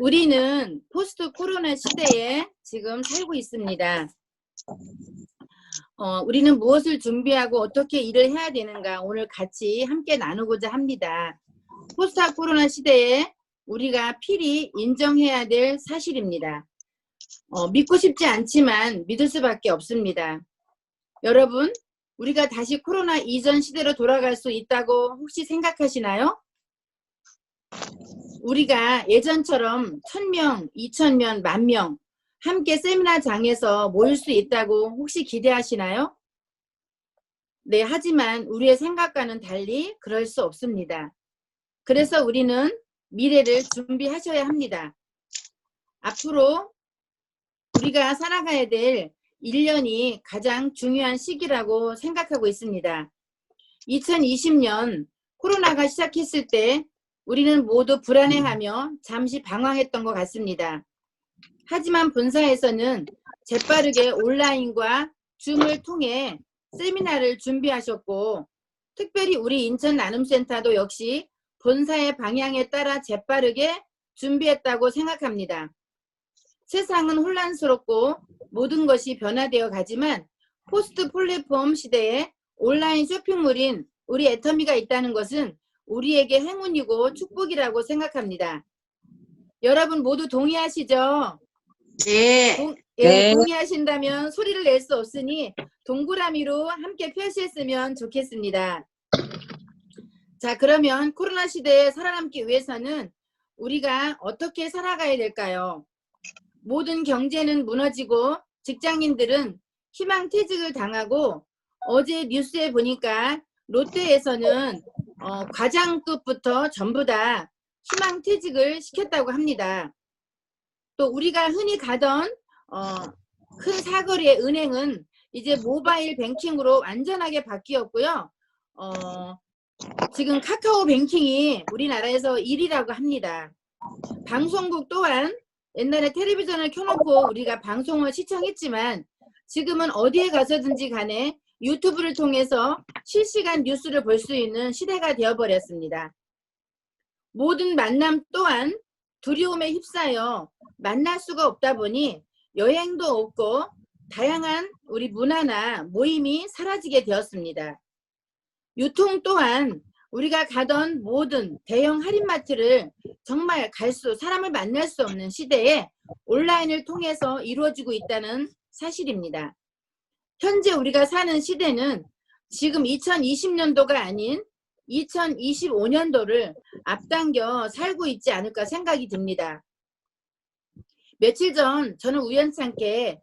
우리는 포스트 코로나 시대에 지금 살고 있습니다. 우리는 무엇을 준비하고 어떻게 일을 해야 되는가 오늘 같이 함께 나누고자 합니다. 포스트 코로나 시대에 우리가 필히 인정해야 될 사실입니다. 믿고 싶지 않지만 믿을 수밖에 없습니다. 여러분, 우리가 다시 코로나 이전 시대로 돌아갈 수 있다고 혹시 생각하시나요? 우리가 예전처럼 1000명, 2000명, 10,000명 함께 세미나장에서 모일 수 있다고 혹시 기대하시나요? 네, 하지만 우리의 생각과는 달리 그럴 수 없습니다. 그래서 우리는 미래를 준비하셔야 합니다. 앞으로 우리가 살아가야 될 1년이 가장 중요한 시기라고 생각하고 있습니다. 2020년 코로나가 시작했을 때 우리는 모두 불안해하며 잠시 방황했던 것 같습니다. 하지만 본사에서는 재빠르게 온라인과 줌을 통해 세미나를 준비하셨고, 특별히 우리 인천 나눔센터도 역시 본사의 방향에 따라 재빠르게 준비했다고 생각합니다. 세상은 혼란스럽고 모든 것이 변화되어 가지만 포스트 플랫폼 시대에 온라인 쇼핑몰인 우리 애터미가 있다는 것은 우리에게 행운이고 축복이라고 생각합니다. 여러분 모두 동의하시죠? 네. 네. 동의하신다면 소리를 낼 수 없으니 동그라미로 함께 표시했으면 좋겠습니다. 자, 그러면 코로나 시대에 살아남기 위해서는 우리가 어떻게 살아가야 될까요? 모든 경제는 무너지고 직장인들은 희망퇴직을 당하고 어제 뉴스에 보니까 롯데에서는 과장급부터 전부 다 희망퇴직을 시켰다고 합니다. 또 우리가 흔히 가던 큰 사거리의 은행은 이제 모바일 뱅킹으로 완전하게 바뀌었고요. 지금 카카오 뱅킹이 우리나라에서 1위라고 합니다. 방송국 또한 옛날에 텔레비전을 켜놓고 우리가 방송을 시청했지만 지금은 어디에 가서든지 간에 유튜브를 통해서 실시간 뉴스를 볼 수 있는 시대가 되어버렸습니다. 모든 만남 또한 두려움에 휩싸여 만날 수가 없다 보니 여행도 없고 다양한 우리 문화나 모임이 사라지게 되었습니다. 유통 또한 우리가 가던 모든 대형 할인마트를 정말 사람을 만날 수 없는 시대에 온라인을 통해서 이루어지고 있다는 사실입니다. 현재 우리가 사는 시대는 지금 2020년도가 아닌 2025년도를 앞당겨 살고 있지 않을까 생각이 듭니다. 며칠 전 저는 우연찮게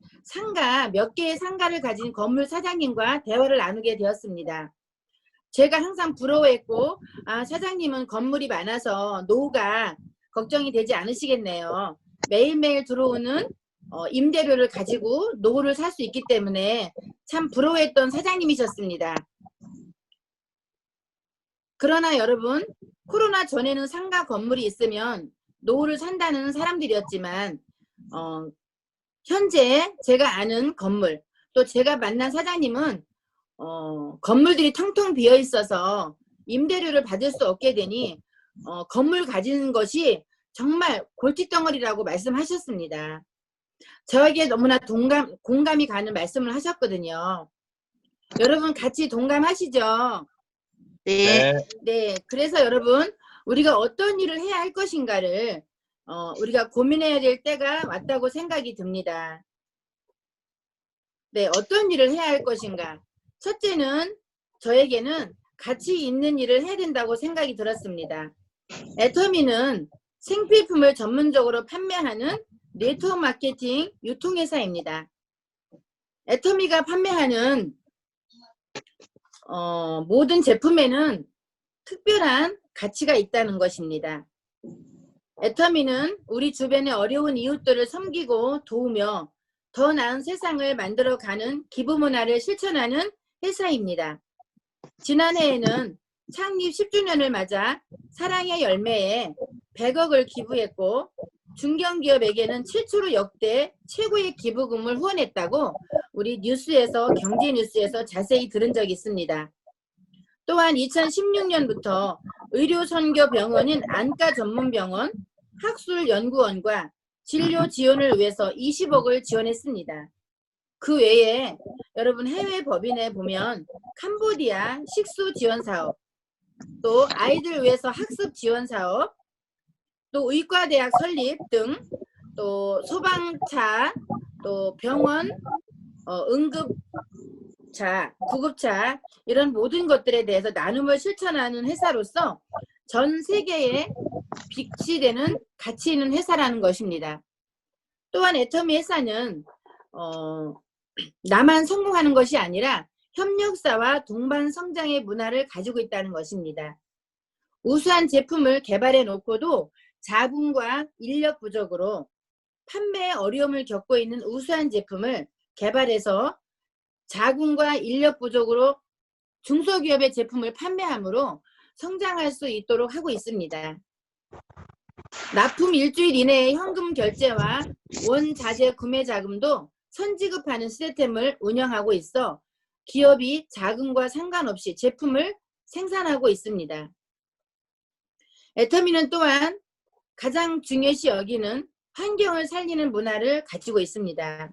몇 개의 상가를 가진 건물 사장님과 대화를 나누게 되었습니다. 제가 항상 부러워했고 사장님은 건물이 많아서 노후가 걱정이 되지 않으시겠네요. 매일매일 들어오는 임대료를 가지고 노후를 살 수 있기 때문에 참 부러워했던 사장님이셨습니다. 그러나 여러분, 코로나 전에는 상가 건물이 있으면 노후를 산다는 사람들이었지만 현재 제가 아는 건물, 또 제가 만난 사장님은 건물들이 텅텅 비어 있어서 임대료를 받을 수 없게 되니 건물 가지는 것이 정말 골칫덩어리라고 말씀하셨습니다. 저에게 너무나 공감이 가는 말씀을 하셨거든요. 여러분 같이 동감하시죠? 네. 네. 그래서 여러분 우리가 어떤 일을 해야 할 것인가를 우리가 고민해야 될 때가 왔다고 생각이 듭니다. 네. 어떤 일을 해야 할 것인가? 첫째는 저에게는 가치 있는 일을 해야 된다고 생각이 들었습니다. 애터미는 생필품을 전문적으로 판매하는 네트워크 마케팅 유통회사입니다. 애터미가 판매하는 모든 제품에는 특별한 가치가 있다는 것입니다. 애터미는 우리 주변의 어려운 이웃들을 섬기고 도우며 더 나은 세상을 만들어가는 기부 문화를 실천하는 회사입니다. 지난해에는 창립 10주년을 맞아 사랑의 열매에 100억을 기부했고 중견기업에게는 최초로 역대 최고의 기부금을 후원했다고 우리 경제 뉴스에서 자세히 들은 적이 있습니다. 또한 2016년부터 의료선교병원인 안과 전문병원, 학술연구원과 진료 지원을 위해서 20억을 지원했습니다. 그 외에 여러분 해외 법인에 보면 캄보디아 식수 지원 사업, 또 아이들 위해서 학습 지원 사업, 또 의과대학 설립 등, 또 소방차, 또 병원, 응급차, 구급차 이런 모든 것들에 대해서 나눔을 실천하는 회사로서 전 세계에 비치되는 가치 있는 회사라는 것입니다. 또한 애터미 회사는 나만 성공하는 것이 아니라 협력사와 동반 성장의 문화를 가지고 있다는 것입니다. 우수한 제품을 개발해 놓고도 자금과 인력 부족으로 판매에 어려움을 겪고 있는 우수한 제품을 개발해서 자금과 인력 부족으로 중소기업의 제품을 판매함으로 성장할 수 있도록 하고 있습니다. 납품 일주일 이내의 현금 결제와 원자재 구매 자금도 선지급하는 시스템을 운영하고 있어 기업이 자금과 상관없이 제품을 생산하고 있습니다. 애터미는 또한 가장 중요시 여기는 환경을 살리는 문화를 가지고 있습니다.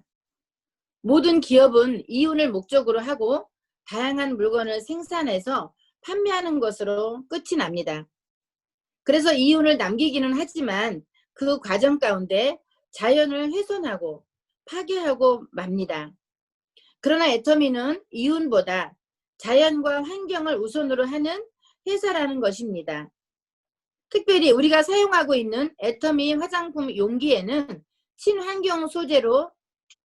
모든 기업은 이윤을 목적으로 하고 다양한 물건을 생산해서 판매하는 것으로 끝이 납니다. 그래서 이윤을 남기기는 하지만 그 과정 가운데 자연을 훼손하고 파괴하고 맙니다. 그러나 애터미는 이윤보다 자연과 환경을 우선으로 하는 회사라는 것입니다. 특별히 우리가 사용하고 있는 애터미 화장품 용기에는 친환경 소재로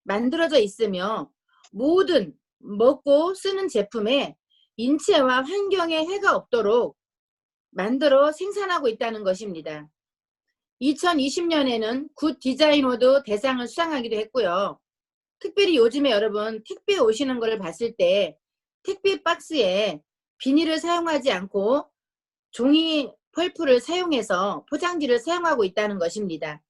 만들어져 있으며 모든 먹고 쓰는 제품에 인체와 환경에 해가 없도록 만들어 생산하고 있다는 것입니다. 2020년에는 굿 디자이너드 대상을 수상하기도 했고요. 특별히 요즘에 여러분 택배 오시는 걸 봤을 때 택배 박스에 비닐을 사용하지 않고 종이 펄프를 사용해서 포장지를 사용하고 있다는 것입니다.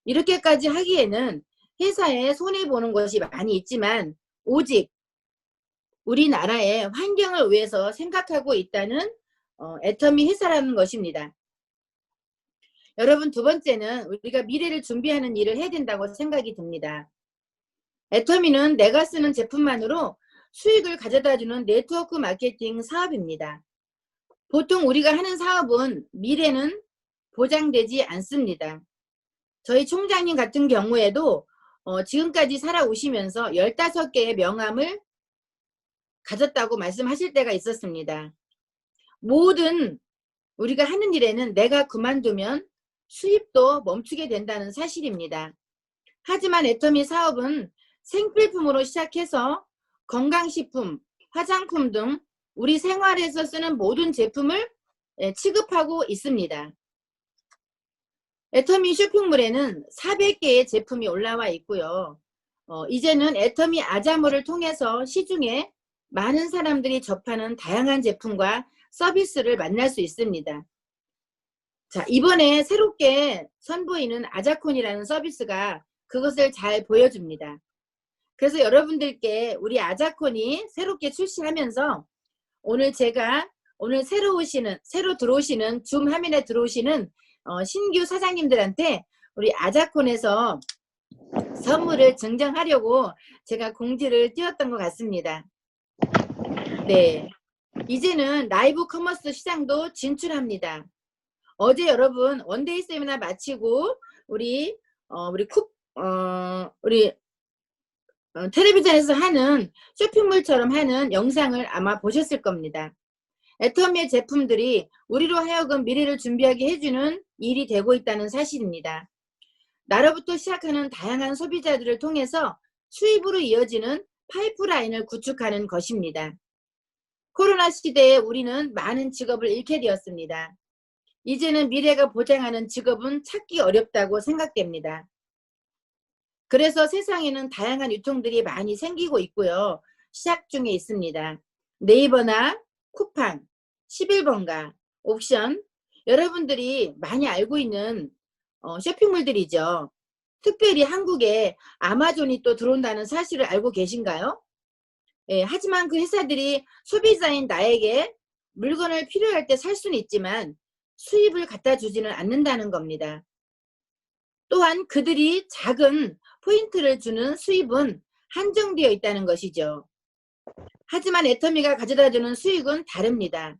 이렇게까지 하기에는 회사에 손해보는 것이 많이 있지만 오직 우리나라의 환경을 위해서 생각하고 있다는 애터미 회사라는 것입니다. 여러분 두 번째는 우리가 미래를 준비하는 일을 해야 된다고 생각이 듭니다. 애터미는 내가 쓰는 제품만으로 수익을 가져다주는 네트워크 마케팅 사업입니다. 보통 우리가 하는 사업은 미래는 보장되지 않습니다. 저희 총장님 같은 경우에도 지금까지 살아오시면서 15개의 명함을 가졌다고 말씀하실 때가 있었습니다. 모든 우리가 하는 일에는 내가 그만두면 수입도 멈추게 된다는 사실입니다. 하지만 애터미 사업은 생필품으로 시작해서 건강식품, 화장품 등 우리 생활에서 쓰는 모든 제품을 취급하고 있습니다. 애터미 쇼핑몰에는 400개의 제품이 올라와 있고요. 이제는 애터미 아자모를 통해서 시중에 많은 사람들이 접하는 다양한 제품과 서비스를 만날 수 있습니다. 자, 이번에 새롭게 선보이는 아자콘이라는 서비스가 그것을 잘 보여줍니다. 그래서 여러분들께 우리 아자콘이 새롭게 출시하면서 오늘 제가 새로 들어오시는 줌 화면에 들어오시는 신규 사장님들한테 우리 아자콘에서 선물을 증정하려고 제가 공지를 띄웠던 것 같습니다. 네, 이제는 라이브 커머스 시장도 진출합니다. 어제 여러분 원데이 세미나 마치고 우리 텔레비전에서 하는 쇼핑몰처럼 하는 영상을 아마 보셨을 겁니다. 애터미의 제품들이 우리로 하여금 미래를 준비하게 해주는 일이 되고 있다는 사실입니다. 나로부터 시작하는 다양한 소비자들을 통해서 수입으로 이어지는 파이프라인을 구축하는 것입니다. 코로나 시대에 우리는 많은 직업을 잃게 되었습니다. 이제는 미래가 보장하는 직업은 찾기 어렵다고 생각됩니다. 그래서 세상에는 다양한 유통들이 많이 생기고 있고요. 시작 중에 있습니다. 네이버나 쿠팡, 11번가, 옥션, 여러분들이 많이 알고 있는 쇼핑몰들이죠. 특별히 한국에 아마존이 또 들어온다는 사실을 알고 계신가요? 예, 하지만 그 회사들이 소비자인 나에게 물건을 필요할 때 살 수는 있지만 수입을 갖다 주지는 않는다는 겁니다. 또한 그들이 작은 포인트를 주는 수입은 한정되어 있다는 것이죠. 하지만 애터미가 가져다주는 수익은 다릅니다.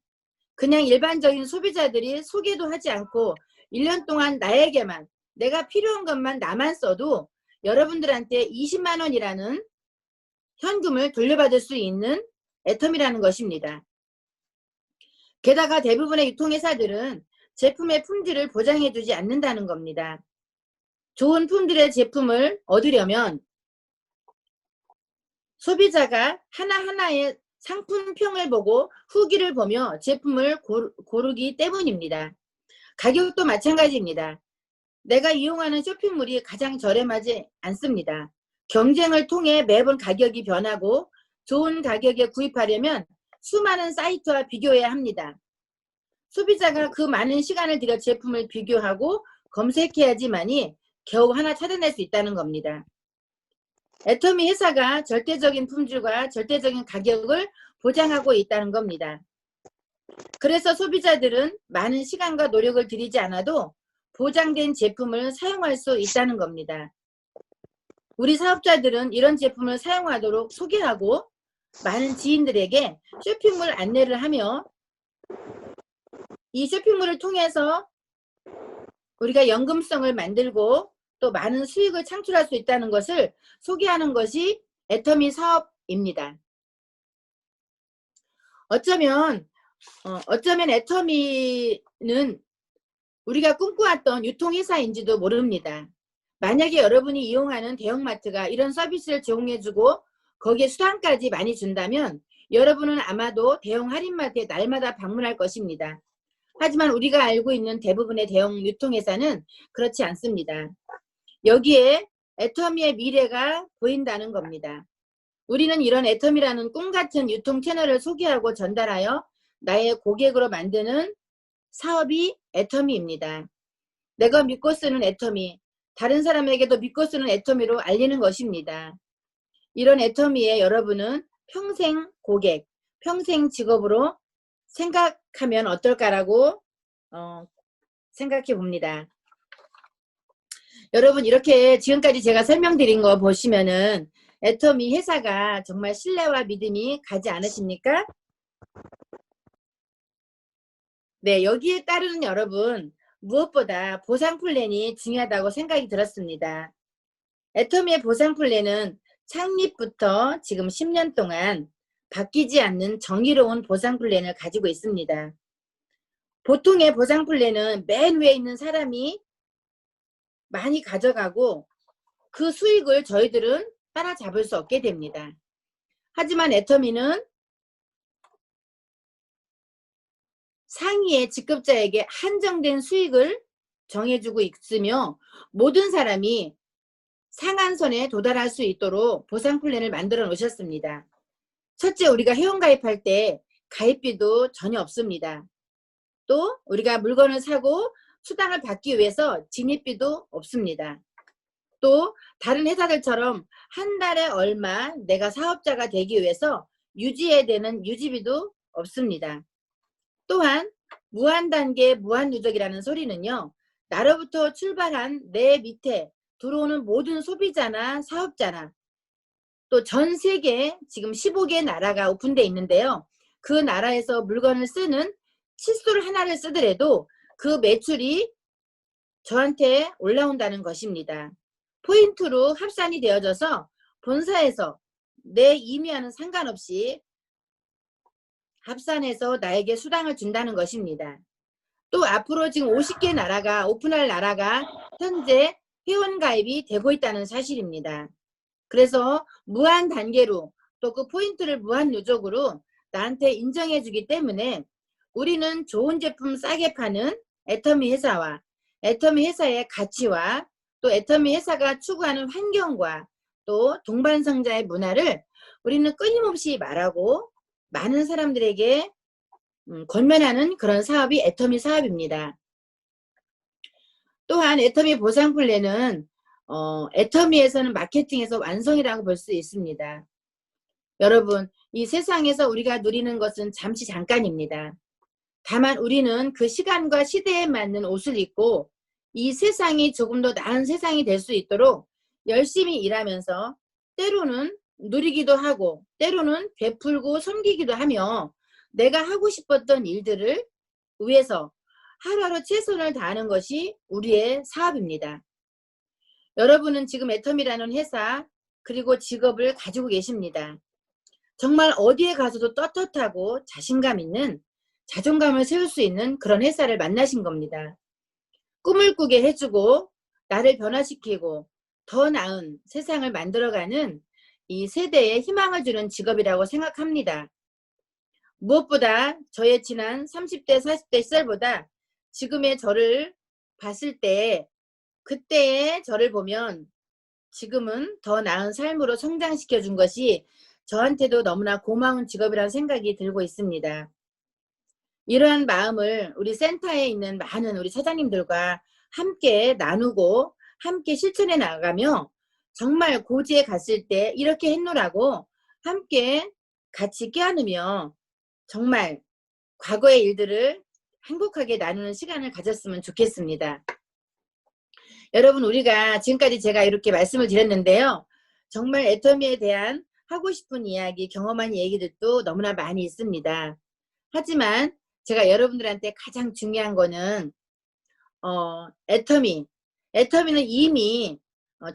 그냥 일반적인 소비자들이 소개도 하지 않고 1년 동안 나에게만, 내가 필요한 것만 나만 써도 여러분들한테 20만 원이라는 현금을 돌려받을 수 있는 애터미라는 것입니다. 게다가 대부분의 유통회사들은 제품의 품질을 보장해주지 않는다는 겁니다. 좋은 품질의 제품을 얻으려면 소비자가 하나하나의 상품평을 보고 후기를 보며 제품을 고르기 때문입니다. 가격도 마찬가지입니다. 내가 이용하는 쇼핑몰이 가장 저렴하지 않습니다. 경쟁을 통해 매번 가격이 변하고 좋은 가격에 구입하려면 수많은 사이트와 비교해야 합니다. 소비자가 그 많은 시간을 들여 제품을 비교하고 검색해야지만이 겨우 하나 찾아낼 수 있다는 겁니다. 애터미 회사가 절대적인 품질과 절대적인 가격을 보장하고 있다는 겁니다. 그래서 소비자들은 많은 시간과 노력을 들이지 않아도 보장된 제품을 사용할 수 있다는 겁니다. 우리 사업자들은 이런 제품을 사용하도록 소개하고 많은 지인들에게 쇼핑몰 안내를 하며 이 쇼핑몰을 통해서 우리가 연금성을 만들고 또 많은 수익을 창출할 수 있다는 것을 소개하는 것이 애터미 사업입니다. 어쩌면 애터미는 우리가 꿈꿔왔던 유통회사인지도 모릅니다. 만약에 여러분이 이용하는 대형마트가 이런 서비스를 제공해주고 거기에 수당까지 많이 준다면 여러분은 아마도 대형 할인마트에 날마다 방문할 것입니다. 하지만 우리가 알고 있는 대부분의 대형 유통회사는 그렇지 않습니다. 여기에 애터미의 미래가 보인다는 겁니다. 우리는 이런 애터미라는 꿈같은 유통 채널을 소개하고 전달하여 나의 고객으로 만드는 사업이 애터미입니다. 내가 믿고 쓰는 애터미, 다른 사람에게도 믿고 쓰는 애터미로 알리는 것입니다. 이런 애터미에 여러분은 평생 고객, 평생 직업으로 생각하면 어떨까라고 생각해 봅니다. 여러분 이렇게 지금까지 제가 설명드린 거 보시면은 애터미 회사가 정말 신뢰와 믿음이 가지 않으십니까? 네, 여기에 따르는 여러분 무엇보다 보상 플랜이 중요하다고 생각이 들었습니다. 애터미의 보상 플랜은 창립부터 지금 10년 동안 바뀌지 않는 정의로운 보상 플랜을 가지고 있습니다. 보통의 보상 플랜은 맨 위에 있는 사람이 많이 가져가고 그 수익을 저희들은 따라잡을 수 없게 됩니다. 하지만 애터미는 상위의 직급자에게 한정된 수익을 정해주고 있으며 모든 사람이 상한선에 도달할 수 있도록 보상 플랜을 만들어 놓으셨습니다. 첫째, 우리가 회원가입할 때 가입비도 전혀 없습니다. 또 우리가 물건을 사고 수당을 받기 위해서 진입비도 없습니다. 또 다른 회사들처럼 한 달에 얼마 내가 사업자가 되기 위해서 유지해야 되는 유지비도 없습니다. 또한 무한단계 무한누적이라는 소리는요. 나로부터 출발한 내 밑에 들어오는 모든 소비자나 사업자나 또 전 세계 지금 15개 나라가 오픈되어 있는데요. 그 나라에서 물건을 쓰는 칫솔 하나를 쓰더라도 그 매출이 저한테 올라온다는 것입니다. 포인트로 합산이 되어져서 본사에서 내 임의와는 상관없이 합산해서 나에게 수당을 준다는 것입니다. 또 앞으로 지금 50개 나라가 오픈할 나라가 현재 회원가입이 되고 있다는 사실입니다. 그래서 무한 단계로 또 그 포인트를 무한 누적으로 나한테 인정해 주기 때문에 우리는 좋은 제품 싸게 파는 애터미 회사와 애터미 회사의 가치와 또 애터미 회사가 추구하는 환경과 또 동반성자의 문화를 우리는 끊임없이 말하고 많은 사람들에게 권면하는 그런 사업이 애터미 사업입니다. 또한 애터미 보상 플랜은 애터미에서는 마케팅에서 완성이라고 볼 수 있습니다. 여러분, 이 세상에서 우리가 누리는 것은 잠시 잠깐입니다. 다만 우리는 그 시간과 시대에 맞는 옷을 입고 이 세상이 조금 더 나은 세상이 될 수 있도록 열심히 일하면서 때로는 누리기도 하고 때로는 베풀고 섬기기도 하며 내가 하고 싶었던 일들을 위해서 하루하루 최선을 다하는 것이 우리의 사업입니다. 여러분은 지금 애텀이라는 회사 그리고 직업을 가지고 계십니다. 정말 어디에 가서도 떳떳하고 자신감 있는 자존감을 세울 수 있는 그런 회사를 만나신 겁니다. 꿈을 꾸게 해주고 나를 변화시키고 더 나은 세상을 만들어가는 이 세대에 희망을 주는 직업이라고 생각합니다. 무엇보다 저의 지난 30대, 40대 시절보다 지금의 저를 봤을 때 그때의 저를 보면 지금은 더 나은 삶으로 성장시켜 준 것이 저한테도 너무나 고마운 직업이라는 생각이 들고 있습니다. 이러한 마음을 우리 센터에 있는 많은 우리 사장님들과 함께 나누고 함께 실천해 나가며 정말 고지에 갔을 때 이렇게 했노라고 함께 같이 껴안으며 정말 과거의 일들을 행복하게 나누는 시간을 가졌으면 좋겠습니다. 여러분, 우리가 지금까지 제가 이렇게 말씀을 드렸는데요. 정말 애터미에 대한 하고 싶은 이야기, 경험한 얘기들도 너무나 많이 있습니다. 하지만 제가 여러분들한테 가장 중요한 거는 애터미는 이미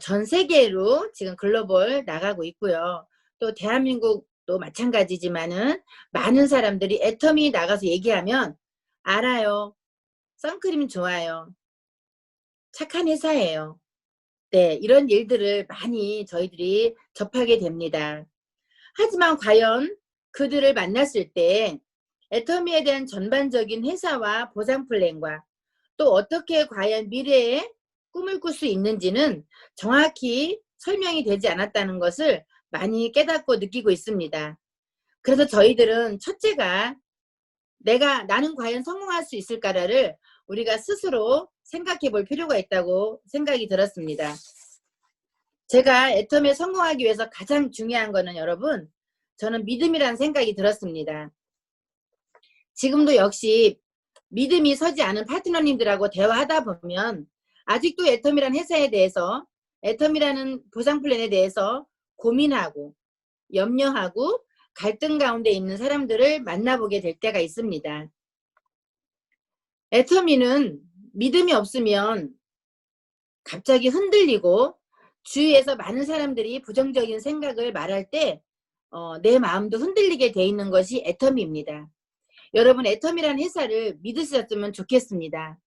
전 세계로 지금 글로벌 나가고 있고요. 또 대한민국도 마찬가지지만은 많은 사람들이 애터미 나가서 얘기하면 알아요. 선크림 좋아요. 착한 회사예요. 네, 이런 일들을 많이 저희들이 접하게 됩니다. 하지만 과연 그들을 만났을 때 애터미에 대한 전반적인 회사와 보상 플랜과 또 어떻게 과연 미래에 꿈을 꿀 수 있는지는 정확히 설명이 되지 않았다는 것을 많이 깨닫고 느끼고 있습니다. 그래서 저희들은 첫째가 나는 과연 성공할 수 있을까를 우리가 스스로 생각해 볼 필요가 있다고 생각이 들었습니다. 제가 애터미에 성공하기 위해서 가장 중요한 거는 여러분, 저는 믿음이라는 생각이 들었습니다. 지금도 역시 믿음이 서지 않은 파트너님들하고 대화하다 보면 아직도 애터미라는 회사에 대해서 애터미라는 보상 플랜에 대해서 고민하고 염려하고 갈등 가운데 있는 사람들을 만나보게 될 때가 있습니다. 애터미는 믿음이 없으면 갑자기 흔들리고 주위에서 많은 사람들이 부정적인 생각을 말할 때 내 마음도 흔들리게 돼 있는 것이 애터미입니다. 여러분, 애터미라는 회사를 믿으셨으면 좋겠습니다.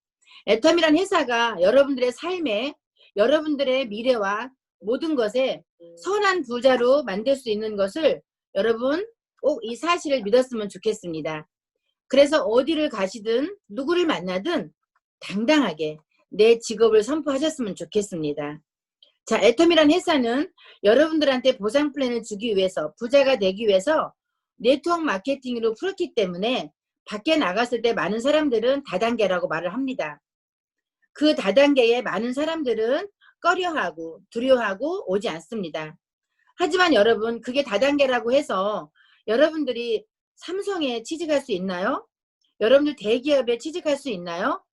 애터미라는 회사가 여러분들의 삶에 여러분들의 미래와 모든 것에 선한 부자로 만들 수 있는 것을 여러분 꼭 이 사실을 믿었으면 좋겠습니다. 그래서 어디를 가시든 누구를 만나든 당당하게 내 직업을 선포하셨으면 좋겠습니다. 자, 애터미라는 회사는 여러분들한테 보상 플랜을 주기 위해서 부자가 되기 위해서 네트워크 마케팅으로 풀었기 때문에 밖에 나갔을 때 많은 사람들은 다단계라고 말을 합니다. 그 다단계에 많은 사람들은 꺼려하고 두려워하고 오지 않습니다. 하지만 여러분, 그게 다단계라고 해서 여러분들이 삼성에 취직할 수 있나요? 여러분들 대기업에 취직할 수 있나요?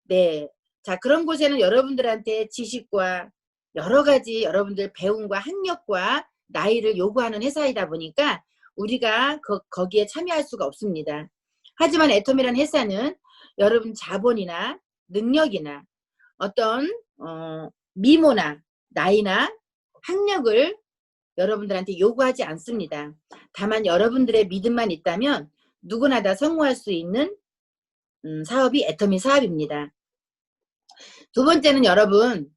네. 자, 그런 곳에는 여러분들한테 지식과 여러 가지 여러분들 배움과 학력과 나이를 요구하는 회사이다 보니까 우리가 거기에 참여할 수가 없습니다. 하지만 애터미라는 회사는 여러분 자본이나 능력이나 어떤 미모나 나이나 학력을 여러분들한테 요구하지 않습니다. 다만 여러분들의 믿음만 있다면 누구나 다 성공할 수 있는 사업이 애터미 사업입니다. 두 번째는 여러분,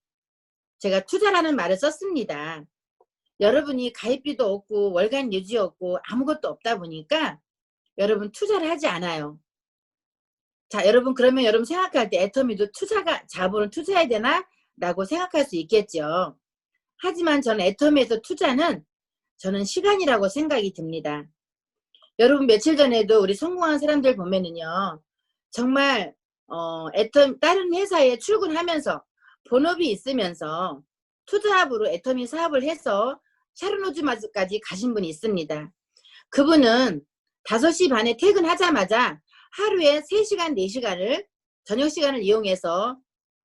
제가 투자라는 말을 썼습니다. 여러분이 가입비도 없고 월간 유지 없고 아무것도 없다 보니까 여러분 투자를 하지 않아요. 자, 여러분, 그러면 여러분 생각할 때 애터미도 자본을 투자해야 되나? 라고 생각할 수 있겠죠. 하지만 저는 애터미에서 투자는 저는 시간이라고 생각이 듭니다. 여러분, 며칠 전에도 우리 성공한 사람들 보면은요, 정말 다른 회사에 출근하면서 본업이 있으면서 투자업으로 애터미 사업을 해서 샤르노즈마즈까지 가신 분이 있습니다. 그분은 5시 반에 퇴근하자마자 하루에 3시간, 4시간을 저녁 시간을 이용해서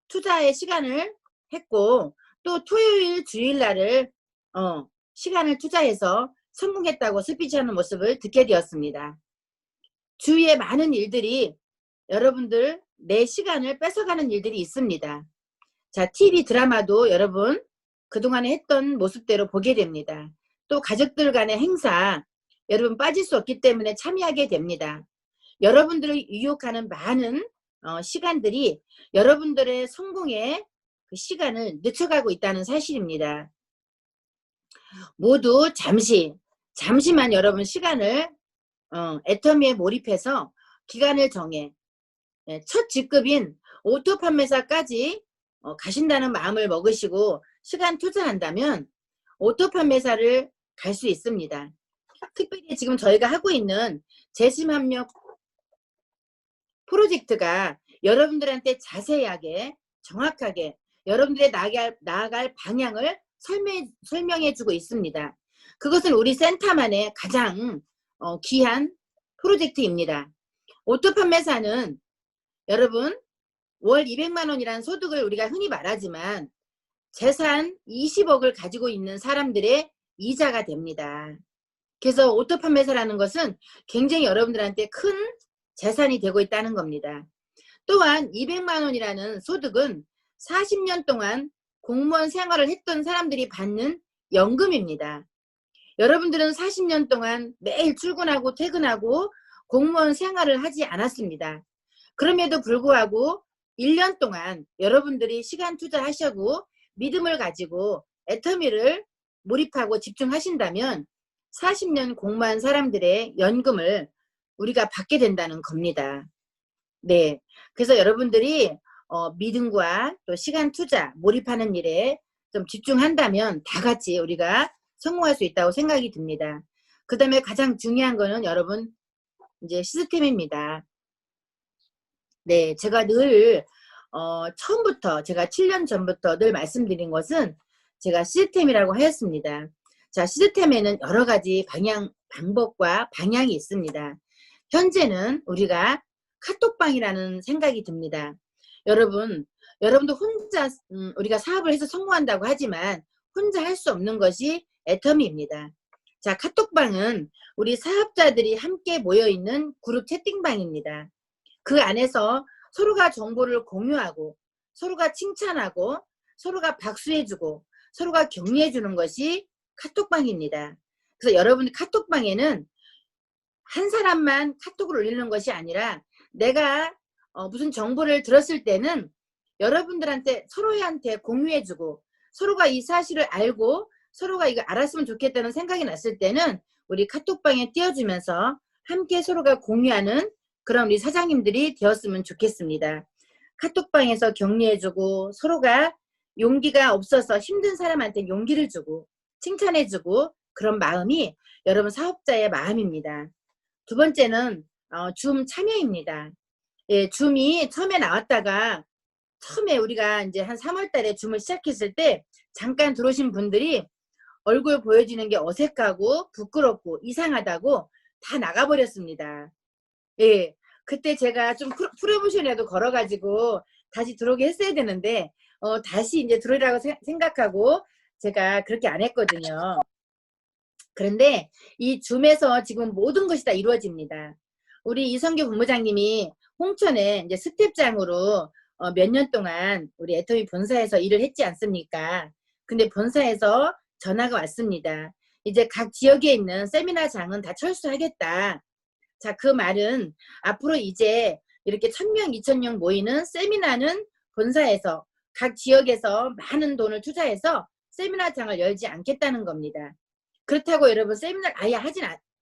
투자의 시간을 했고 또 토요일 주일날을 시간을 투자해서 성공했다고 스피치하는 모습을 듣게 되었습니다. 주위에 많은 일들이 여러분들 내 시간을 뺏어가는 일들이 있습니다. 자, TV 드라마도 여러분 그동안에 했던 모습대로 보게 됩니다. 또 가족들 간의 행사 여러분 빠질 수 없기 때문에 참여하게 됩니다. 여러분들을 유혹하는 많은 시간들이 여러분들의 성공의 그 시간을 늦춰가고 있다는 사실입니다. 모두 잠시만 여러분 시간을 애터미에 몰입해서 기간을 정해 첫 직급인 오토 판매사까지 가신다는 마음을 먹으시고 시간 투자한다면 오토 판매사를 갈 수 있습니다. 특별히 지금 저희가 하고 있는 재심합력 프로젝트가 여러분들한테 자세하게 정확하게 여러분들의 나아갈 방향을 설명해 주고 있습니다. 그것은 우리 센터만의 가장 귀한 프로젝트입니다. 오토 판매사는 여러분 월 200만 원이라는 소득을 우리가 흔히 말하지만 재산 20억을 가지고 있는 사람들의 이자가 됩니다. 그래서 오토 판매사라는 것은 굉장히 여러분들한테 큰 재산이 되고 있다는 겁니다. 또한 200만 원이라는 소득은 40년 동안 공무원 생활을 했던 사람들이 받는 연금입니다. 여러분들은 40년 동안 매일 출근하고 퇴근하고 공무원 생활을 하지 않았습니다. 그럼에도 불구하고 1년 동안 여러분들이 시간 투자하시고 믿음을 가지고 애터미를 몰입하고 집중하신다면 40년 공무원 사람들의 연금을 우리가 받게 된다는 겁니다. 네, 그래서 여러분들이 믿음과 또 시간 투자 몰입하는 일에 좀 집중한다면 다 같이 우리가 성공할 수 있다고 생각이 듭니다. 그 다음에 가장 중요한 거는 여러분 이제 시스템입니다. 네, 제가 늘 처음부터 제가 7년 전부터 늘 말씀드린 것은 제가 시스템이라고 하였습니다. 자, 시스템에는 여러 가지 방법과 방향이 있습니다. 현재는 우리가 카톡방이라는 생각이 듭니다. 여러분도 혼자 우리가 사업을 해서 성공한다고 하지만 혼자 할 수 없는 것이 애터미입니다. 자, 카톡방은 우리 사업자들이 함께 모여있는 그룹 채팅방입니다. 그 안에서 서로가 정보를 공유하고 서로가 칭찬하고 서로가 박수해주고 서로가 격려해주는 것이 카톡방입니다. 그래서 여러분 카톡방에는 한 사람만 카톡을 올리는 것이 아니라 내가 무슨 정보를 들었을 때는 여러분들한테 서로한테 공유해주고 서로가 이 사실을 알고 서로가 이거 알았으면 좋겠다는 생각이 났을 때는 우리 카톡방에 띄워주면서 함께 서로가 공유하는 그런 우리 사장님들이 되었으면 좋겠습니다. 카톡방에서 격려해주고 서로가 용기가 없어서 힘든 사람한테 용기를 주고 칭찬해주고 그런 마음이 여러분 사업자의 마음입니다. 두 번째는 줌 참여입니다. 예, 줌이 처음에 나왔다가 처음에 우리가 이제 한 3월 달에 줌을 시작했을 때 잠깐 들어오신 분들이 얼굴 보여지는 게 어색하고 부끄럽고 이상하다고 다 나가버렸습니다. 예, 그때 제가 좀 프로모션이라도 걸어가지고 다시 들어오게 했어야 되는데 다시 이제 들어오라고 생각하고 제가 그렇게 안 했거든요. 그런데 이 줌에서 지금 모든 것이 다 이루어집니다. 우리 이성규 본부장님이 홍천에 이제 스텝장으로 몇 년 동안 우리 애터미 본사에서 일을 했지 않습니까? 근데 본사에서 전화가 왔습니다. 이제 각 지역에 있는 세미나장은 다 철수하겠다. 자, 그 말은 앞으로 이제 이렇게 1000명, 2000명 모이는 세미나는 본사에서 각 지역에서 많은 돈을 투자해서 세미나장을 열지 않겠다는 겁니다. 그렇다고 여러분 세미나를 아예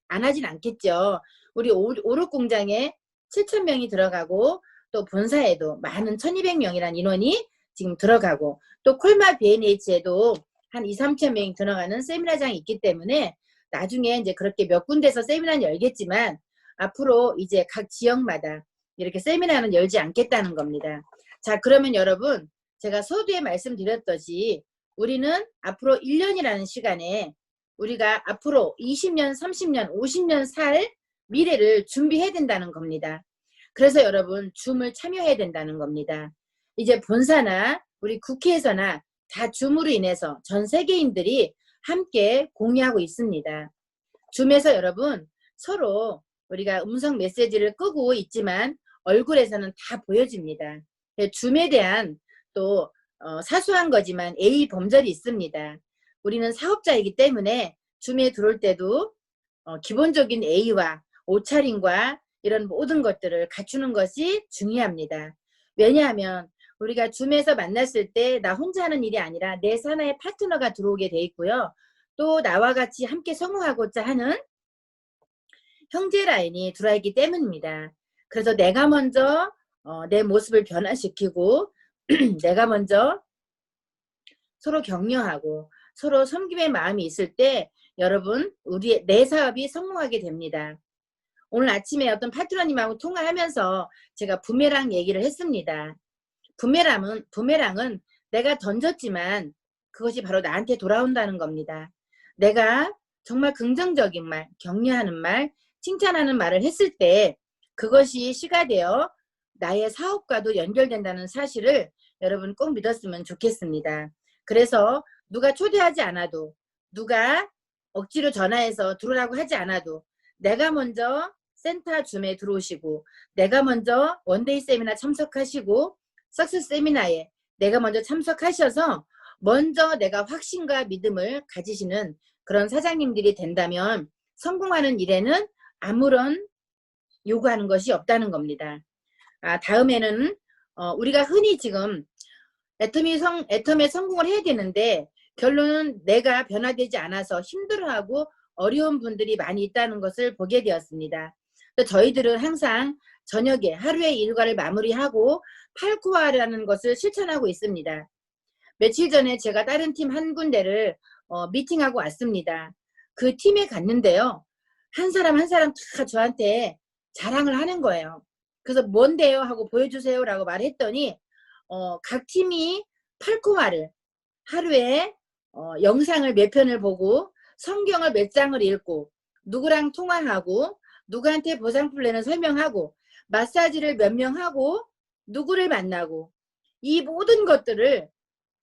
안 하진 않겠죠. 우리 오륙공장에 7000명이 들어가고 또 본사에도 많은 1200명이라는 인원이 지금 들어가고 또 콜마 B&H에도 한 2~3000명이 들어가는 세미나장이 있기 때문에 나중에 이제 그렇게 몇 군데서 세미나는 열겠지만 앞으로 이제 각 지역마다 이렇게 세미나는 열지 않겠다는 겁니다. 자, 그러면 여러분 제가 서두에 말씀드렸듯이 우리는 앞으로 1년이라는 시간에 우리가 앞으로 20년, 30년, 50년 살 미래를 준비해야 된다는 겁니다. 그래서 여러분 줌을 참여해야 된다는 겁니다. 이제 본사나 우리 국회에서나 다 줌으로 인해서 전 세계인들이 함께 공유하고 있습니다. 줌에서 여러분 서로 우리가 음성 메시지를 끄고 있지만 얼굴에서는 다 보여집니다. 줌에 대한 또 사소한 거지만 A 범절이 있습니다. 우리는 사업자이기 때문에 줌에 들어올 때도 기본적인 A와 옷차림과 이런 모든 것들을 갖추는 것이 중요합니다. 왜냐하면 우리가 줌에서 만났을 때 나 혼자 하는 일이 아니라 내 사나의 파트너가 들어오게 돼 있고요. 또 나와 같이 함께 성공하고자 하는 형제 라인이 들어와 있기 때문입니다. 그래서 내가 먼저 내 모습을 변화시키고 내가 먼저 서로 격려하고 서로 섬김의 마음이 있을 때 여러분 내 사업이 성공하게 됩니다. 오늘 아침에 어떤 파트너님하고 통화하면서 제가 부메랑 얘기를 했습니다. 부메랑은 내가 던졌지만 그것이 바로 나한테 돌아온다는 겁니다. 내가 정말 긍정적인 말, 격려하는 말, 칭찬하는 말을 했을 때 그것이 시가 되어 나의 사업과도 연결된다는 사실을 여러분 꼭 믿었으면 좋겠습니다. 그래서 누가 초대하지 않아도 누가 억지로 전화해서 들어오라고 하지 않아도 내가 먼저 센터 줌에 들어오시고 내가 먼저 원데이 세미나 참석하시고 석세스 세미나에 내가 먼저 참석하셔서 먼저 내가 확신과 믿음을 가지시는 그런 사장님들이 된다면 성공하는 일에는 아무런 요구하는 것이 없다는 겁니다. 다음에는 우리가 흔히 지금 애텀에 성공을 해야 되는데 결론은 내가 변화되지 않아서 힘들어하고 어려운 분들이 많이 있다는 것을 보게 되었습니다. 저희들은 항상 저녁에 하루의 일과를 마무리하고 8코어라는 것을 실천하고 있습니다. 며칠 전에 제가 다른 팀 한 군데를 미팅하고 왔습니다. 그 팀에 갔는데요. 한 사람 한 사람 다 저한테 자랑을 하는 거예요. 그래서 뭔데요? 하고 보여주세요 라고 말했더니 각 팀이 8코어를 하루에 영상을 몇 편을 보고 성경을 몇 장을 읽고 누구랑 통화하고 누구한테 보상 플랜을 설명하고 마사지를 몇 명 하고 누구를 만나고 이 모든 것들을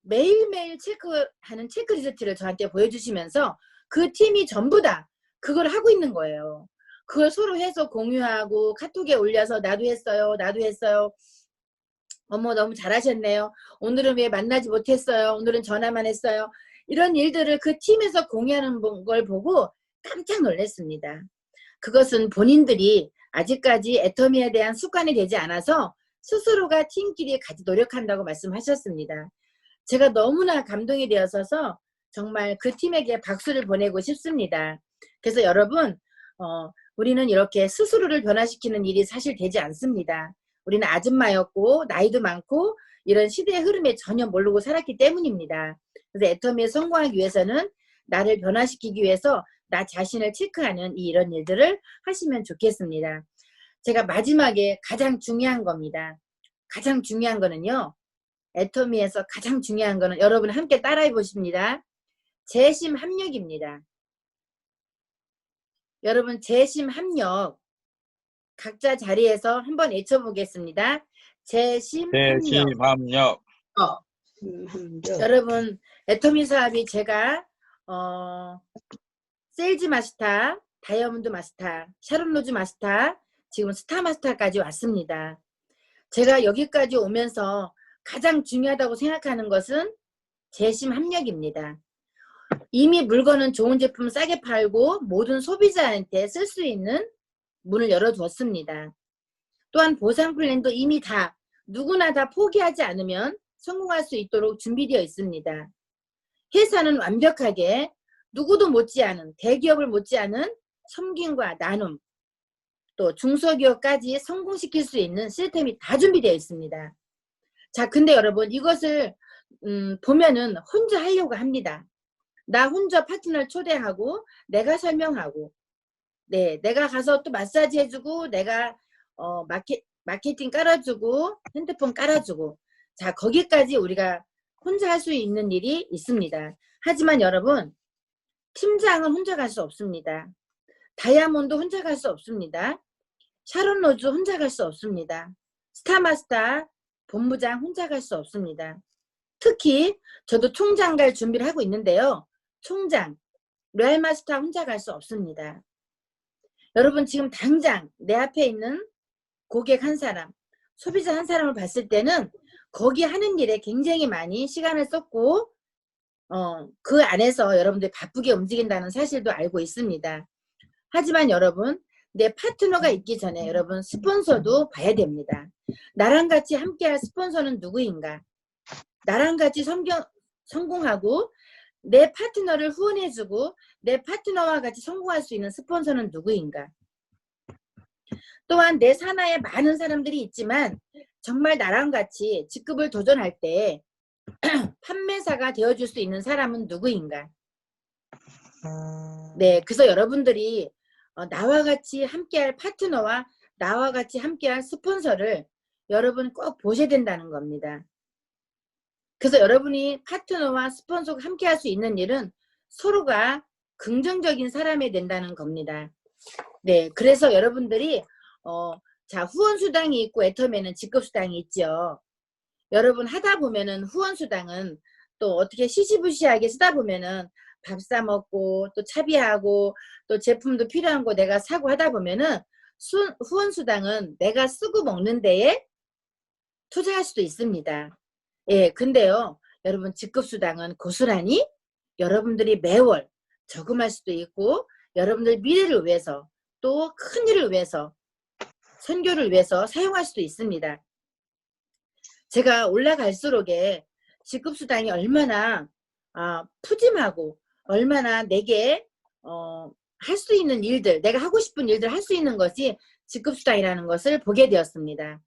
매일매일 체크하는 체크리스트를 저한테 보여주시면서 그 팀이 전부 다 그걸 하고 있는 거예요. 그걸 서로 해서 공유하고 카톡에 올려서 나도 했어요. 나도 했어요. 어머 너무 잘하셨네요. 오늘은 왜 만나지 못했어요. 오늘은 전화만 했어요. 이런 일들을 그 팀에서 공유하는 걸 보고 깜짝 놀랐습니다. 그것은 본인들이 아직까지 애터미에 대한 습관이 되지 않아서 스스로가 팀끼리 같이 노력한다고 말씀하셨습니다. 제가 너무나 감동이 되어서 정말 그 팀에게 박수를 보내고 싶습니다. 그래서 여러분 우리는 이렇게 스스로를 변화시키는 일이 사실 되지 않습니다. 우리는 아줌마였고 나이도 많고 이런 시대의 흐름에 전혀 모르고 살았기 때문입니다. 그래서 애터미에 성공하기 위해서는 나를 변화시키기 위해서 나 자신을 체크하는 이런 일들을 하시면 좋겠습니다. 제가 마지막에 가장 중요한 겁니다. 가장 중요한 거는요. 애터미에서 가장 중요한 거는 여러분 함께 따라해 보십니다. 재심 합력입니다. 여러분 재심 합력 각자 자리에서 한번 외쳐보겠습니다. 재심 합력. 대심합력. 여러분 애터미 사업이 제가 세일즈 마스터, 다이아몬드 마스터, 샤론 로즈 마스터, 지금 스타 마스터까지 왔습니다. 제가 여기까지 오면서 가장 중요하다고 생각하는 것은 재심 합력입니다. 이미 물건은 좋은 제품 싸게 팔고 모든 소비자한테 쓸 수 있는 문을 열어두었습니다. 또한 보상 플랜도 이미 다 누구나 다 포기하지 않으면 성공할 수 있도록 준비되어 있습니다. 회사는 완벽하게 누구도 못지않은 대기업을 못지않은 섬김과 나눔 또 중소기업까지 성공시킬 수 있는 시스템이 다 준비되어 있습니다. 자, 근데 여러분 이것을 보면은 혼자 하려고 합니다. 나 혼자 파트너를 초대하고 내가 설명하고 네, 내가 가서 또 마사지 해주고 내가 마케팅 깔아주고 핸드폰 깔아주고 자, 거기까지 우리가 혼자 할 수 있는 일이 있습니다. 하지만 여러분 팀장은 혼자 갈 수 없습니다. 다이아몬드 혼자 갈 수 없습니다. 샤론 로즈 혼자 갈 수 없습니다. 스타마스터 본부장 혼자 갈 수 없습니다. 특히 저도 총장 갈 준비를 하고 있는데요. 총장, 로얄마스터 혼자 갈 수 없습니다. 여러분 지금 당장 내 앞에 있는 고객 한 사람, 소비자 한 사람을 봤을 때는 거기 하는 일에 굉장히 많이 시간을 썼고 그 안에서 여러분들이 바쁘게 움직인다는 사실도 알고 있습니다. 하지만 여러분 내 파트너가 있기 전에 여러분 스폰서도 봐야 됩니다. 나랑 같이 함께할 스폰서는 누구인가? 나랑 같이 성공하고 내 파트너를 후원해주고 내 파트너와 같이 성공할 수 있는 스폰서는 누구인가? 또한 내 산하에 많은 사람들이 있지만 정말 나랑 같이 직급을 도전할 때 판매사가 되어줄 수 있는 사람은 누구인가? 네, 그래서 여러분들이 나와 같이 함께할 파트너와 나와 같이 함께할 스폰서를 여러분 꼭 보셔야 된다는 겁니다. 그래서 여러분이 파트너와 스폰서가 함께할 수 있는 일은 서로가 긍정적인 사람이 된다는 겁니다. 네, 그래서 여러분들이 자 후원수당이 있고 애터미에는 직급수당이 있죠. 여러분 하다 보면은 후원수당은 또 어떻게 시시부시하게 쓰다 보면은 밥 사 먹고 또 차비하고 또 제품도 필요한 거 내가 사고 하다 보면은 후원수당은 내가 쓰고 먹는 데에 투자할 수도 있습니다. 예, 근데요 여러분 직급수당은 고스란히 여러분들이 매월 저금할 수도 있고 여러분들 미래를 위해서 또 큰 일을 위해서 선교를 위해서 사용할 수도 있습니다. 제가 올라갈수록에 직급수당이 얼마나 푸짐하고 얼마나 내게 할 수 있는 일들, 내가 하고 싶은 일들 할 수 있는 것이 직급수당이라는 것을 보게 되었습니다.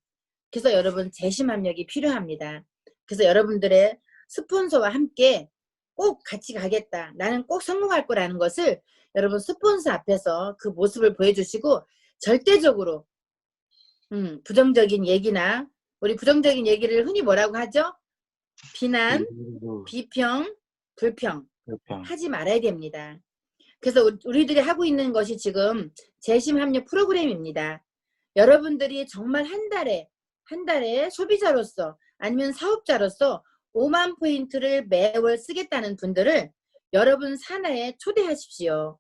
그래서 여러분 재심합력이 필요합니다. 그래서 여러분들의 스폰서와 함께 꼭 같이 가겠다. 나는 꼭 성공할 거라는 것을 여러분 스폰서 앞에서 그 모습을 보여주시고 절대적으로 부정적인 얘기나 우리 부정적인 얘기를 흔히 뭐라고 하죠? 비난, 비평, 불평 하지 말아야 됩니다. 그래서 우리들이 하고 있는 것이 지금 재심합력 프로그램입니다. 여러분들이 정말 한 달에 소비자로서 아니면 사업자로서 5만 포인트를 매월 쓰겠다는 분들을 여러분 산하에 초대하십시오.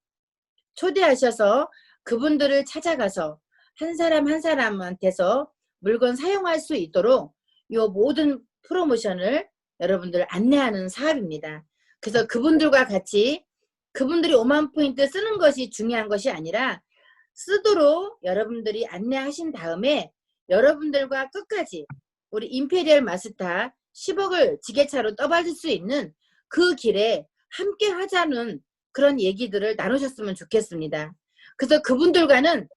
초대하셔서 그분들을 찾아가서 한 사람 한 사람한테서 물건 사용할 수 있도록 이 모든 프로모션을 여러분들 안내하는 사업입니다. 그래서 그분들과 같이 그분들이 5만 포인트 쓰는 것이 중요한 것이 아니라 쓰도록 여러분들이 안내하신 다음에 여러분들과 끝까지 우리 임페리얼 마스터 10억을 지게차로 떠받을 수 있는 그 길에 함께 하자는 그런 얘기들을 나누셨으면 좋겠습니다. 그래서 그분들과는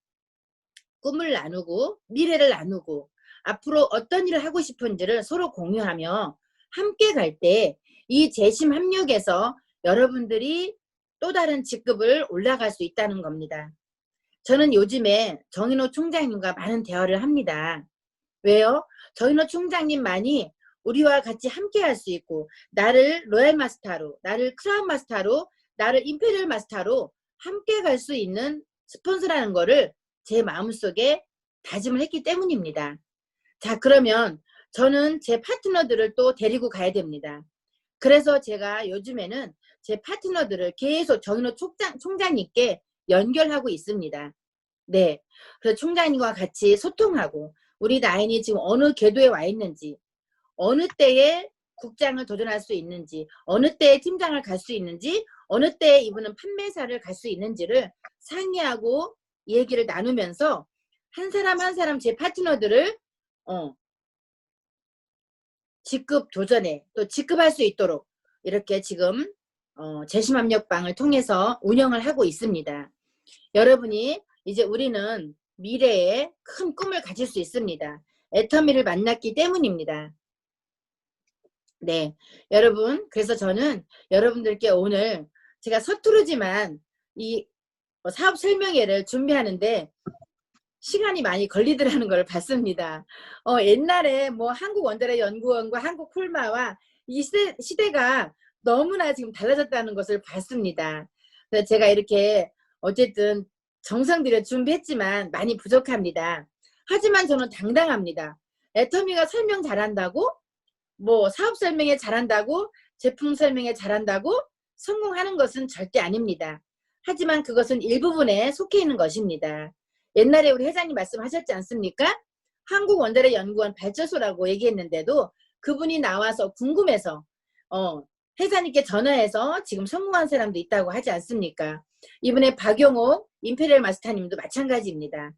꿈을 나누고 미래를 나누고 앞으로 어떤 일을 하고 싶은지를 서로 공유하며 함께 갈 때 이 재심합력에서 여러분들이 또 다른 직급을 올라갈 수 있다는 겁니다. 저는 요즘에 정인호 총장님과 많은 대화를 합니다. 왜요? 정인호 총장님만이 우리와 같이 함께 할 수 있고 나를 로얄 마스터로, 나를 크라운 마스터로, 나를 임페리얼 마스터로 함께 갈 수 있는 스폰서라는 거를 제 마음속에 다짐을 했기 때문입니다. 자, 그러면 저는 제 파트너들을 또 데리고 가야 됩니다. 그래서 제가 요즘에는 제 파트너들을 계속 정인호 총장님께 연결하고 있습니다. 네. 그래서 총장님과 같이 소통하고 우리 나인이 지금 어느 궤도에 와 있는지 어느 때에 국장을 도전할 수 있는지 어느 때에 팀장을 갈 수 있는지 어느 때에 이분은 판매사를 갈 수 있는지를 상의하고 얘기를 나누면서 한 사람 한 사람 제 파트너들을 직급 도전에 또 직급할 수 있도록 이렇게 지금 재심합력방을 통해서 운영을 하고 있습니다. 여러분이 이제 우리는 미래에 큰 꿈을 가질 수 있습니다. 애터미를 만났기 때문입니다. 네, 여러분 그래서 저는 여러분들께 오늘 제가 서투르지만 이 사업 설명회를 준비하는데 시간이 많이 걸리더라는 걸 봤습니다. 옛날에 뭐 한국 원자력 연구원과 한국 콜마와 이 시대가 너무나 지금 달라졌다는 것을 봤습니다. 그래서 제가 이렇게 어쨌든 정성 들여 준비했지만 많이 부족합니다. 하지만 저는 당당합니다. 애터미가 설명 잘한다고, 뭐 사업 설명에 잘한다고, 제품 설명에 잘한다고 성공하는 것은 절대 아닙니다. 하지만 그것은 일부분에 속해 있는 것입니다. 옛날에 우리 회장님 말씀하셨지 않습니까? 한국원자력연구원 발전소라고 얘기했는데도 그분이 나와서 궁금해서 회장님께 전화해서 지금 성공한 사람도 있다고 하지 않습니까? 이번에 박용옥 임페리얼 마스터님도 마찬가지입니다.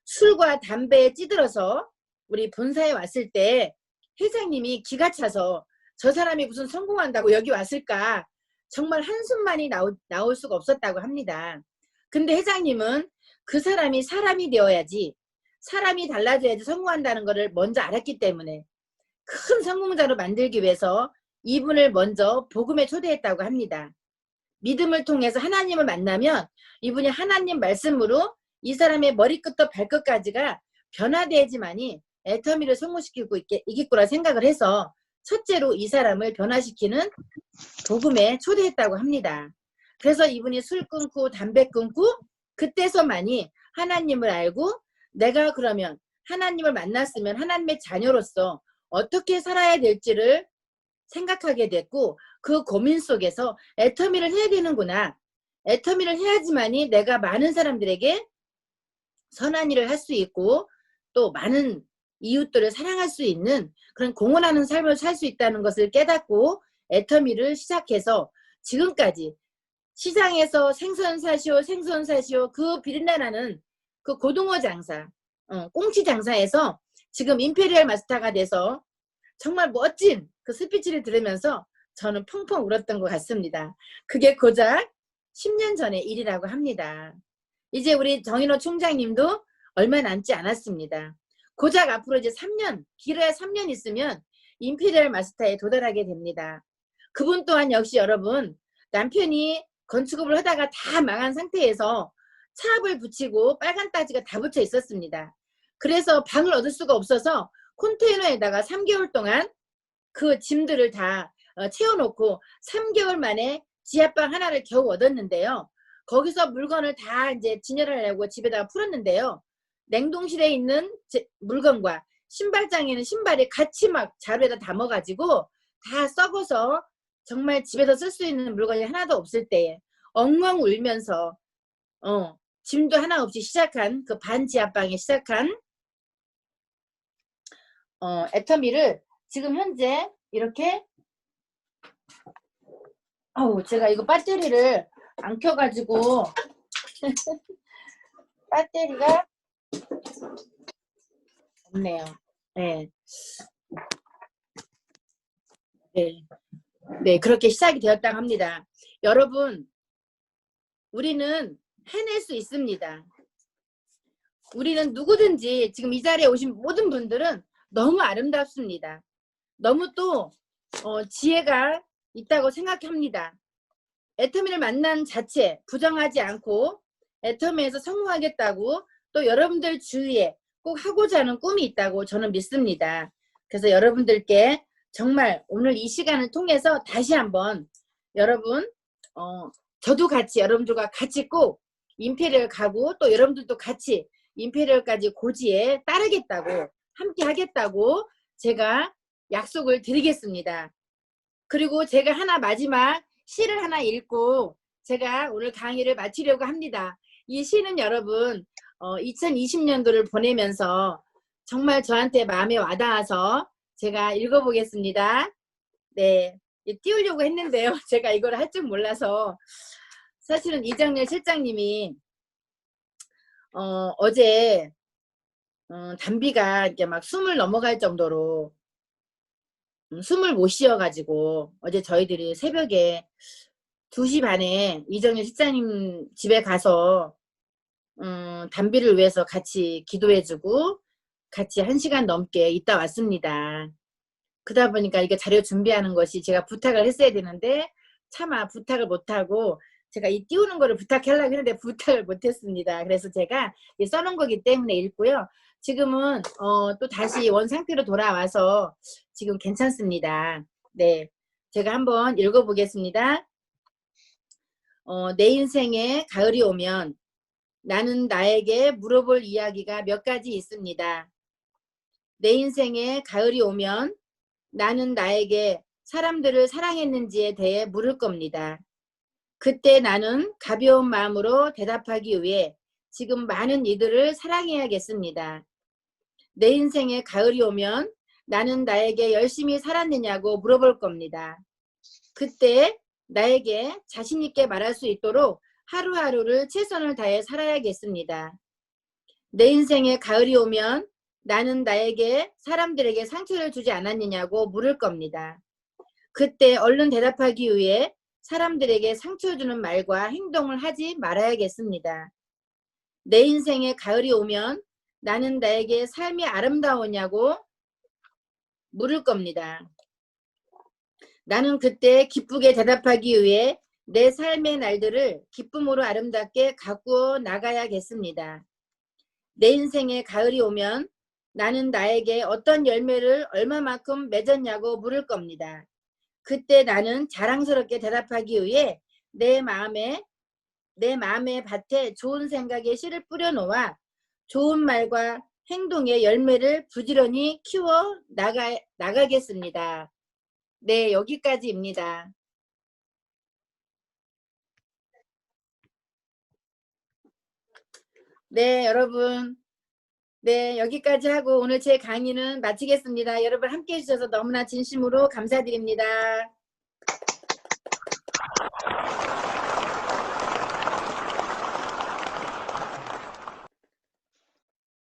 술과 담배에 찌들어서 우리 본사에 왔을 때 회장님이 기가 차서 저 사람이 무슨 성공한다고 여기 왔을까? 정말 한숨만이 나올 수가 없었다고 합니다. 근데 회장님은 그 사람이 사람이 되어야지, 사람이 달라져야지 성공한다는 것을 먼저 알았기 때문에 큰 성공자로 만들기 위해서 이분을 먼저 복음에 초대했다고 합니다. 믿음을 통해서 하나님을 만나면 이분이 하나님 말씀으로 이 사람의 머리끝부터 발끝까지가 변화되지만이 애터미를 성공시키고 있겠구나 생각을 해서 첫째로 이 사람을 변화시키는 복음에 초대했다고 합니다. 그래서 이분이 술 끊고 담배 끊고 그때서만이 하나님을 알고 내가 그러면 하나님을 만났으면 하나님의 자녀로서 어떻게 살아야 될지를 생각하게 됐고 그 고민 속에서 애터미를 해야 되는구나. 애터미를 해야지만이 내가 많은 사람들에게 선한 일을 할 수 있고 또 많은 이웃들을 사랑할 수 있는 그런 공헌하는 삶을 살 수 있다는 것을 깨닫고 애터미를 시작해서 지금까지 시장에서 생선 사시오 그 비린내나는 그 고등어 장사, 꽁치 장사에서 지금 임페리얼 마스터가 돼서 정말 멋진 그 스피치를 들으면서 저는 펑펑 울었던 것 같습니다. 그게 고작 10년 전의 일이라고 합니다. 이제 우리 정인호 총장님도 얼마 남지 않았습니다. 고작 앞으로 이제 3년, 길어야 3년 있으면 임페리얼 마스터에 도달하게 됩니다. 그분 또한 역시 여러분 남편이 건축업을 하다가 다 망한 상태에서 차압을 붙이고 빨간 따지가 다 붙여 있었습니다. 그래서 방을 얻을 수가 없어서 컨테이너에다가 3개월 동안 그 짐들을 다 채워놓고 3개월 만에 지하방 하나를 겨우 얻었는데요. 거기서 물건을 다 이제 진열하려고 집에다가 풀었는데요. 냉동실에 있는 물건과 신발장에는 신발이 같이 막 자루에다 담아가지고 다 썩어서 정말 집에서 쓸 수 있는 물건이 하나도 없을 때에 엉엉 울면서 짐도 하나 없이 시작한 그 반지하방에 시작한 애터미를 지금 현재 이렇게 제가 이거 배터리를 안 켜가지고 배터리가 없네요. 네. 네. 네, 그렇게 시작이 되었다고 합니다. 여러분, 우리는 해낼 수 있습니다. 우리는 누구든지 지금 이 자리에 오신 모든 분들은 너무 아름답습니다. 너무 또 지혜가 있다고 생각합니다. 애터미를 만난 자체 부정하지 않고 애터미에서 성공하겠다고 또 여러분들 주위에 꼭 하고자 하는 꿈이 있다고 저는 믿습니다. 그래서 여러분들께 정말 오늘 이 시간을 통해서 다시 한번 여러분 저도 같이 여러분들과 같이 꼭 임페리얼 가고 또 여러분들도 같이 임페리얼까지 고지에 따르겠다고 함께 하겠다고 제가 약속을 드리겠습니다. 그리고 제가 하나 마지막 시를 하나 읽고 제가 오늘 강의를 마치려고 합니다. 이 시는 여러분 2020년도를 보내면서 정말 저한테 마음에 와닿아서 제가 읽어보겠습니다. 네, 띄우려고 했는데요. 제가 이걸 할 줄 몰라서 사실은 이정렬 실장님이 어제 담비가 이렇게 막 숨을 넘어갈 정도로 숨을 못 쉬어가지고 어제 저희들이 새벽에 2시 반에 이정렬 실장님 집에 가서 담비를 위해서 같이 기도해주고 같이 1시간 넘게 있다 왔습니다. 그러다 보니까 이게 자료 준비하는 것이 제가 부탁을 했어야 되는데 차마 부탁을 못하고 제가 이 띄우는 거를 부탁하려고 했는데 부탁을 못했습니다. 그래서 제가 써놓은 거기 때문에 읽고요. 지금은 또 다시 원 상태로 돌아와서 지금 괜찮습니다. 네, 제가 한번 읽어보겠습니다. 내 인생에 가을이 오면 나는 나에게 물어볼 이야기가 몇 가지 있습니다. 내 인생에 가을이 오면 나는 나에게 사람들을 사랑했는지에 대해 물을 겁니다. 그때 나는 가벼운 마음으로 대답하기 위해 지금 많은 이들을 사랑해야겠습니다. 내 인생에 가을이 오면 나는 나에게 열심히 살았느냐고 물어볼 겁니다. 그때 나에게 자신 있게 말할 수 있도록 하루하루를 최선을 다해 살아야겠습니다. 내 인생에 가을이 오면 나는 나에게 사람들에게 상처를 주지 않았느냐고 물을 겁니다. 그때 얼른 대답하기 위해 사람들에게 상처 주는 말과 행동을 하지 말아야겠습니다. 내 인생에 가을이 오면 나는 나에게 삶이 아름다우냐고 물을 겁니다. 나는 그때 기쁘게 대답하기 위해 내 삶의 날들을 기쁨으로 아름답게 가꾸어 나가야겠습니다. 내 인생에 가을이 오면 나는 나에게 어떤 열매를 얼마만큼 맺었냐고 물을 겁니다. 그때 나는 자랑스럽게 대답하기 위해 내 마음의 밭에 좋은 생각의 씨를 뿌려놓아 좋은 말과 행동의 열매를 부지런히 키워 나가겠습니다. 네, 여기까지입니다. 네, 여러분. 네, 여기까지 하고 오늘 제 강의는 마치겠습니다. 여러분 함께 해주셔서 너무나 진심으로 감사드립니다.